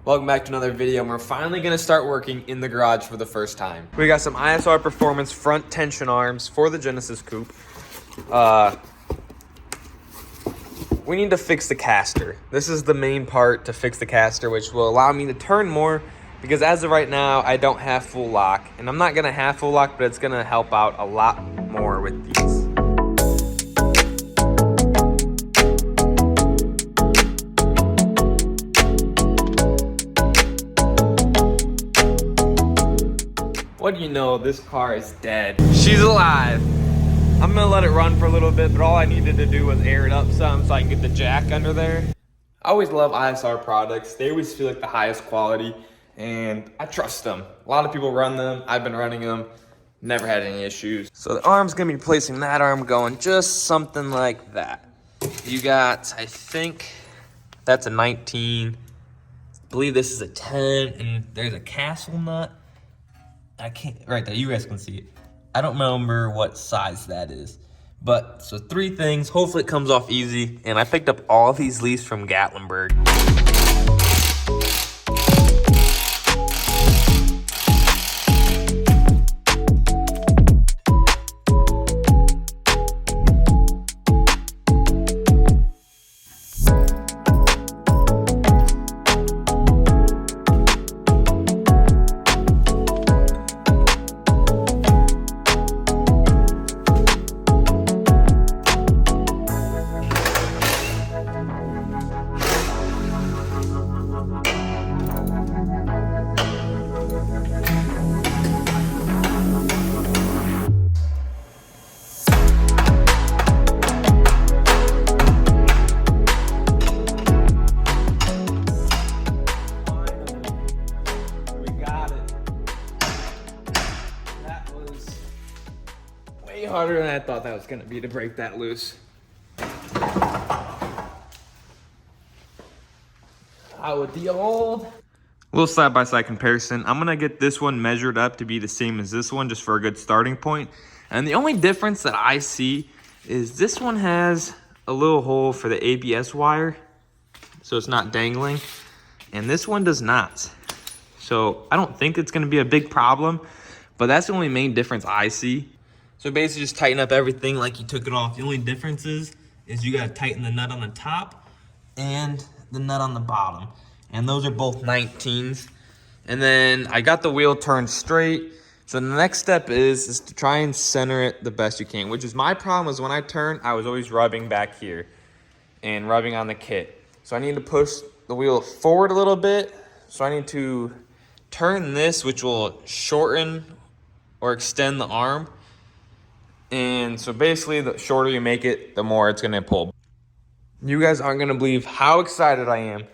Welcome back to another video, and we're finally gonna start working in the garage for the first time. We got some ISR Performance front tension arms for the Genesis Coupe. We need to fix the caster. This is the main part to fix the caster, which will allow me to turn more, because as of right now, I don't have full lock. And I'm not gonna have full lock, but it's gonna help out a lot more with these. What do you know, this car is dead. She's alive. I'm gonna let it run for a little bit, but all I needed to do was air it up some so I can get the jack under there. I always love ISR products. They always feel like the highest quality, and I trust them. A lot of people run them. I've been running them. Never had any issues. So the arm's gonna be placing that arm going just something like that. You got, I think, that's a 19. I believe this is a 10, and there's a castle nut. I can't, right there, you guys can see it. I don't remember what size that is. But, so 3 things, hopefully it comes off easy. And I picked up all these leaves from Gatlinburg. Harder than I thought that was gonna be to break that loose. Out with the old. Little side-by-side comparison. I'm gonna get this one measured up to be the same as this one, just for a good starting point. And the only difference that I see is this one has a little hole for the ABS wire, so it's not dangling, and this one does not. So I don't think it's gonna be a big problem, but that's the only main difference I see. So basically just tighten up everything like you took it off. The only difference is you gotta tighten the nut on the top and the nut on the bottom. And those are both 19s. And then I got the wheel turned straight. So the next step is to try and center it the best you can, which is my problem. Is when I turn, I was always rubbing back here and rubbing on the kit. So I need to push the wheel forward a little bit. So I need to turn this, which will shorten or extend the arm. And so basically, the shorter you make it, the more it's gonna pull. You guys aren't gonna believe how excited I am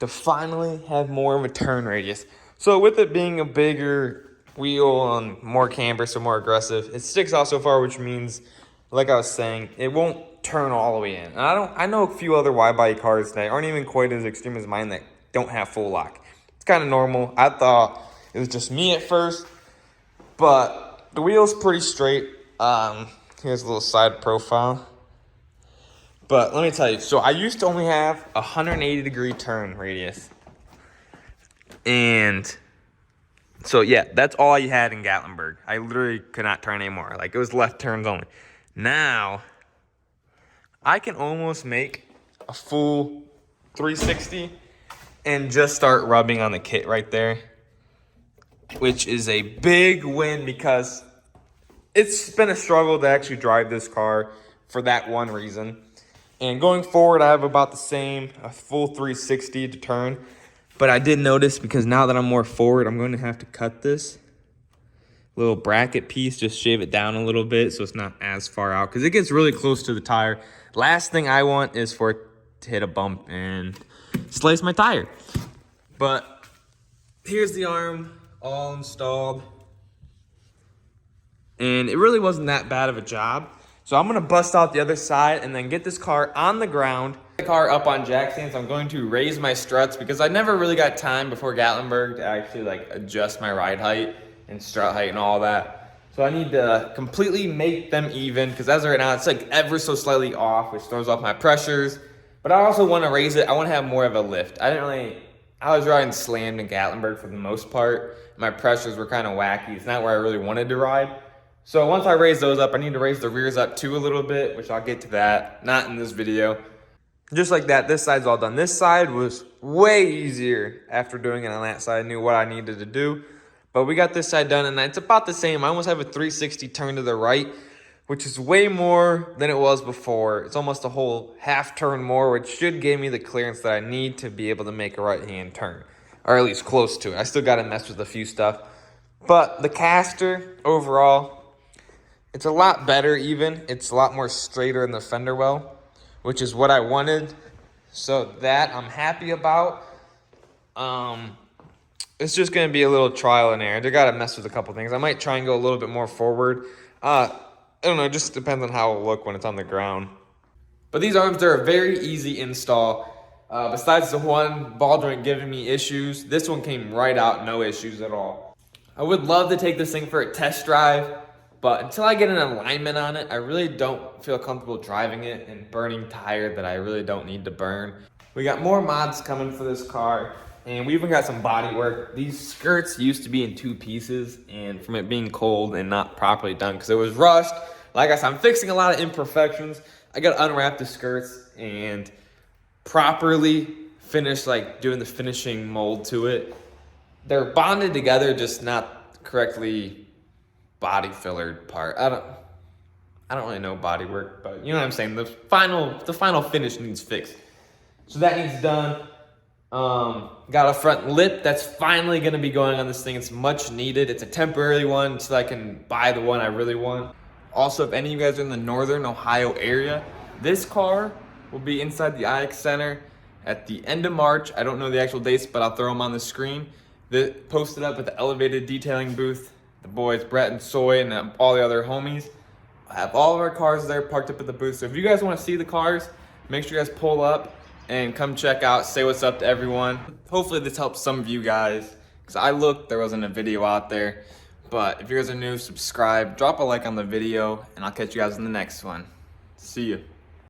to finally have more of a turn radius. So with it being a bigger wheel and more camber, so more aggressive, it sticks out so far, which means, like I was saying, it won't turn all the way in. And I know a few other wide body cars that aren't even quite as extreme as mine that don't have full lock. It's kind of normal. I thought it was just me at first, but the wheel's pretty straight. Here's a little side profile. But let me tell you, so I used to only have a 180-degree turn radius. And so yeah, that's all I had in Gatlinburg. I literally could not turn anymore. Like, it was left turns only. Now, I can almost make a full 360 and just start rubbing on the kit right there, which is a big win, because it's been a struggle to actually drive this car for that one reason. And going forward, I have about the same, a full 360 to turn. But I did notice, because now that I'm more forward, I'm going to have to cut this little bracket piece, just shave it down a little bit so it's not as far out, because it gets really close to the tire. Last thing I want is for it to hit a bump and slice my tire. But here's the arm all installed. And it really wasn't that bad of a job. So I'm gonna bust out the other side and then get this car on the ground. The car up on jack stands. I'm going to raise my struts, because I never really got time before Gatlinburg to actually like adjust my ride height and strut height and all that. So I need to completely make them even, because as of right now, it's like ever so slightly off, which throws off my pressures. But I also want to raise it. I want to have more of a lift. I didn't really I was riding slammed in Gatlinburg for the most part. My pressures were kind of wacky. It's not where I really wanted to ride. So once I raise those up, I need to raise the rears up too a little bit, which I'll get to that, not in this video. Just like that, this side's all done. This side was way easier after doing it on that side. I knew what I needed to do. But we got this side done, and it's about the same. I almost have a 360 turn to the right, which is way more than it was before. It's almost a whole half turn more, which should give me the clearance that I need to be able to make a right-hand turn, or at least close to it. I still got to mess with a few stuff. But the caster, overall, it's a lot better even. It's a lot more straighter in the fender well, which is what I wanted. So that I'm happy about. It's just going to be a little trial and error. They got to mess with a couple things. I might try and go a little bit more forward. I don't know. It just depends on how it'll look when it's on the ground. But these arms, they're a very easy install. Besides the one ball joint giving me issues, this one came right out, no issues at all. I would love to take this thing for a test drive, but until I get an alignment on it, I really don't feel comfortable driving it and burning tire that I really don't need to burn. We got more mods coming for this car. And we even got some body work. These skirts used to be in 2 pieces, and from it being cold and not properly done because it was rushed, like I said, I'm fixing a lot of imperfections. I got to unwrap the skirts and properly finish, like doing the finishing mold to it. They're bonded together, just not correctly body fillered part. I don't really know body work, but you know what I'm saying. The final finish needs fixed. So that needs done. Got a front lip that's finally going to be going on this thing. It's much needed. It's a temporary one so I can buy the one I really want. Also, if any of you guys are in the northern Ohio area, this car will be inside the IX Center at the end of March. I don't know the actual dates, but I'll throw them on the screen. Posted up at the elevated detailing booth. The boys, Brett and Soy, and all the other homies. I have all of our cars there parked up at the booth. So if you guys want to see the cars, make sure you guys pull up and come check out, say what's up to everyone. Hopefully this helps some of you guys, because I looked, there wasn't a video out there. But if you guys are new, subscribe, drop a like on the video, and I'll catch you guys in the next one. See you.